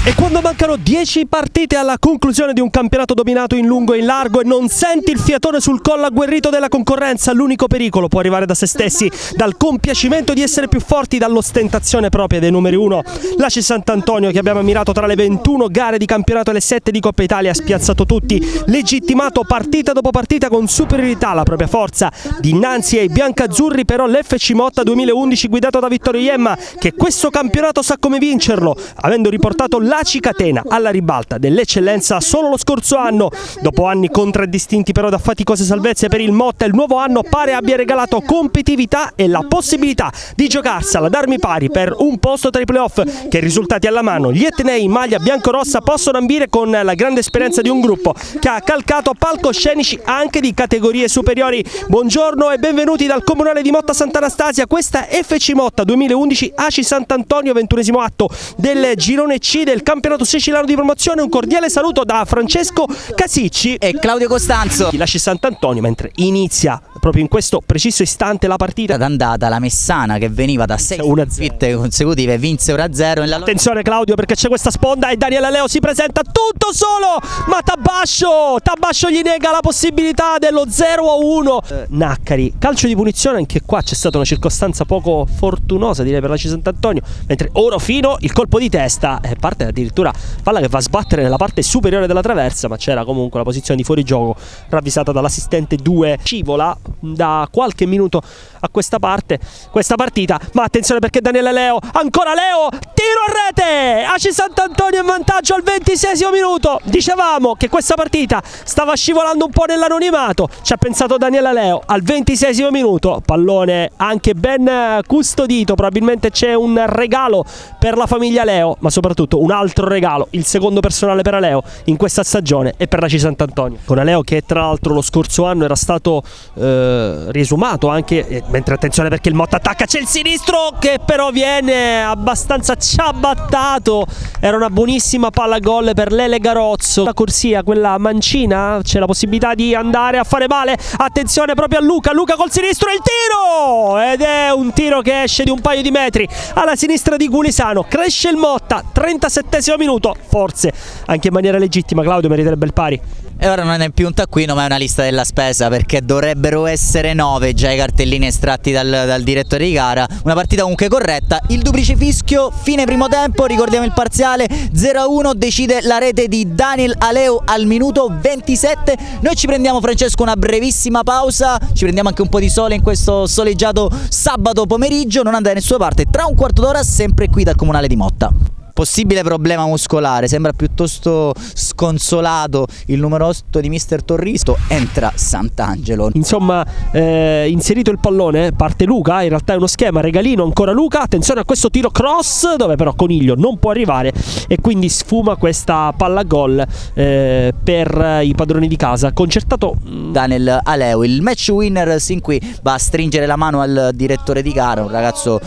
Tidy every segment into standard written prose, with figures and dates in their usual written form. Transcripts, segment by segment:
E quando mancano 10 partite alla conclusione di un campionato dominato in lungo e in largo e non senti il fiatone sul collo agguerrito della concorrenza, l'unico pericolo può arrivare da se stessi, dal compiacimento di essere più forti, dall'ostentazione propria dei numeri 1. L'Aci Sant'Antonio, che abbiamo ammirato tra le 21 gare di campionato e le 7 di Coppa Italia, ha spiazzato tutti, legittimato partita dopo partita con superiorità la propria forza. Dinanzi ai biancazzurri però l'FC Motta 2011 guidato da Vittorio Iemma, che questo campionato sa come vincerlo, avendo riportato l'Aci Catena alla ribalta dell'eccellenza solo lo scorso anno. Dopo anni contraddistinti però da faticose salvezze per il Motta, il nuovo anno pare abbia regalato competitività e la possibilità di giocarsela ad armi pari per un posto tra i playoff, che risultati alla mano gli etnei in maglia biancorossa possono ambire con la grande esperienza di un gruppo che ha calcato palcoscenici anche di categorie superiori. Buongiorno e benvenuti dal Comunale di Motta Sant'Anastasia. Questa FC Motta 2011 Aci Sant'Antonio, 21esimo atto del girone C del campionato siciliano di promozione. Un cordiale saluto da Francesco Casicci e Claudio Costanzo. L'Aci Sant'Antonio, mentre inizia proprio in questo preciso istante la partita d'andata, la Messana che veniva da 6 sconfitte consecutive vinse 1-0. Attenzione Claudio, perché c'è questa sponda e Daniele Leo si presenta tutto solo, ma Tabascio gli nega la possibilità dello 0-1. Naccari, calcio di punizione. Anche qua c'è stata una circostanza poco fortunosa, direi, per l'Aci Sant'Antonio, mentre Orofino il colpo di testa parte addirittura palla che va a sbattere nella parte superiore della traversa, ma c'era comunque la posizione di fuorigioco ravvisata dall'assistente 2. Scivola da qualche minuto a questa partita, ma attenzione perché Daniele Leo, ancora Leo, tiro a rete, Aci Sant'Antonio in vantaggio al 26esimo minuto. Dicevamo che questa partita stava scivolando un po' nell'anonimato, ci ha pensato Daniele Leo al 26esimo minuto, pallone anche ben custodito, probabilmente c'è un regalo per la famiglia Leo, ma soprattutto un altro regalo, il secondo personale per Aleo in questa stagione e per l'Aci Sant'Antonio, con Aleo che tra l'altro lo scorso anno era stato riesumato anche, mentre attenzione perché il Motta attacca, c'è il sinistro che però viene abbastanza ciabattato. Era una buonissima palla gol per Lele Garozzo, la corsia, quella mancina, c'è la possibilità di andare a fare male. Attenzione proprio a Luca col sinistro e il tiro, ed è un tiro che esce di un paio di metri alla sinistra di Gulisano. Cresce il Motta, 37esimo minuto, forse anche in maniera legittima Claudio meriterebbe il pari. E ora non è più un taccuino ma è una lista della spesa, perché dovrebbero essere 9 già i cartellini estratti dal direttore di gara. Una partita comunque corretta, il duplice fischio, fine primo tempo, ricordiamo il parziale 0-1, decide la rete di Daniel Aleu al minuto 27. Noi ci prendiamo, Francesco, una brevissima pausa, ci prendiamo anche un po' di sole in questo soleggiato sabato pomeriggio, non andate da nessuna parte, tra un quarto d'ora sempre qui dal Comunale di Motta. Possibile problema muscolare, sembra piuttosto sconsolato il numero 8 di Mister Torristo, entra Sant'Angelo. Insomma, inserito il pallone, parte Luca, in realtà è uno schema, regalino ancora Luca, attenzione a questo tiro cross dove però Coniglio non può arrivare e quindi sfuma questa palla gol per i padroni di casa, concertato Daniel Aleu. Il match winner sin qui va a stringere la mano al direttore di gara, un ragazzo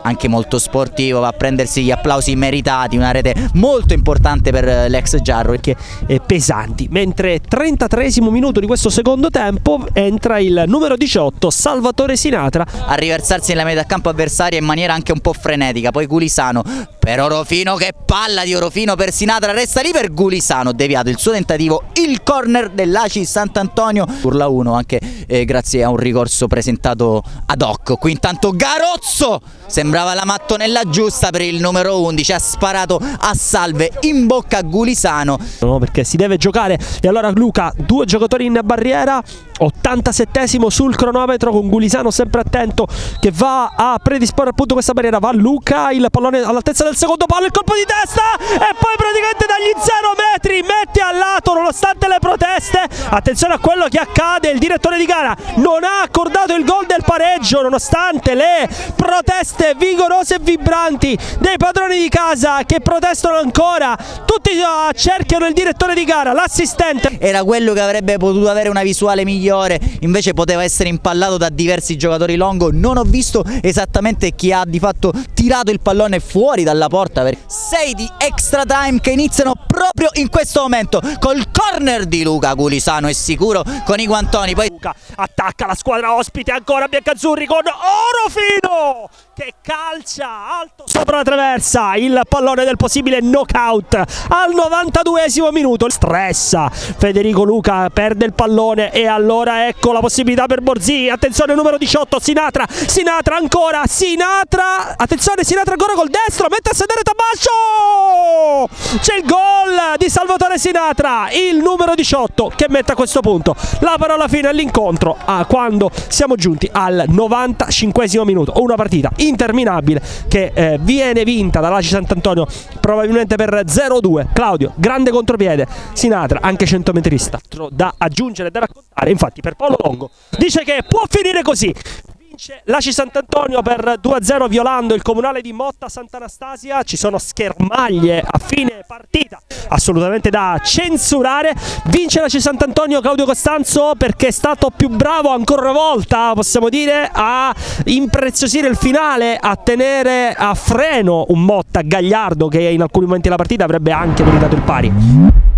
anche molto sportivo, va a prendersi gli applausi meritati, una rete molto importante per l'ex Giarro, che è pesanti. Mentre 33esimo minuto di questo secondo tempo entra il numero 18 Salvatore Sinatra a riversarsi nella metà campo avversaria in maniera anche un po' frenetica, poi Gulisano per Orofino, che palla di Orofino per Sinatra, resta lì per Gulisano, deviato il suo tentativo, il corner dell'Aci Sant'Antonio, urla 1 anche grazie a un ricorso presentato ad hoc. Qui intanto Garozzo sembrava la mattonella giusta per il numero 11, ha sparato a salve in bocca a Gulisano. No, perché si deve giocare. E allora Luca, 2 giocatori in barriera, 87esimo sul cronometro, con Gulisano sempre attento che va a predisporre appunto questa barriera. Va Luca, il pallone all'altezza del secondo palo, il colpo di testa e poi praticamente dagli 0 metri mette al lato nonostante le proteste. Attenzione a quello che accade, il direttore di gara non ha accordato il gol del pareggio nonostante le proteste vigorose e vibranti dei padroni di casa che protestano ancora. Tutti accerchiano il direttore di gara, l'assistente. Era quello che avrebbe potuto avere una visuale migliore, invece poteva essere impallato da diversi giocatori longo. Non ho visto esattamente chi ha di fatto tirato il pallone fuori dalla porta. 6 di extra time che iniziano proprio in questo momento col corner di Luca. Gulisano è sicuro con i guantoni, poi Luca attacca la squadra ospite, ancora biancazzurri con Orofino che calcia alto sopra la traversa il pallone del possibile knockout al 92esimo minuto. Stressa Federico Luca, perde il pallone e allora ecco la possibilità per Borzì. Attenzione, numero 18 Sinatra ancora, Sinatra, attenzione, Sinatra ancora col destro, mette a sedere Tabascio, c'è il gol di Salvatore Sinatra, il numero 18 che mette a questo punto la parola fine all'incontro quando siamo giunti al 95esimo minuto. Una partita interminabile che viene vinta dall'Aci Sant'Antonio probabilmente per 0-2. Claudio, grande contropiede, Sinatra anche 100 metrista da aggiungere, da raccontare. Infatti per Paolo Longo dice che può finire così. Vince l'Aci Sant'Antonio per 2-0 violando il comunale di Motta Sant'Anastasia. Ci sono schermaglie a fine partita assolutamente da censurare. Vince l'Aci Sant'Antonio, Claudio Costanzo, perché è stato più bravo ancora una volta, possiamo dire, a impreziosire il finale, a tenere a freno un Motta gagliardo che in alcuni momenti della partita avrebbe anche meritato il pari.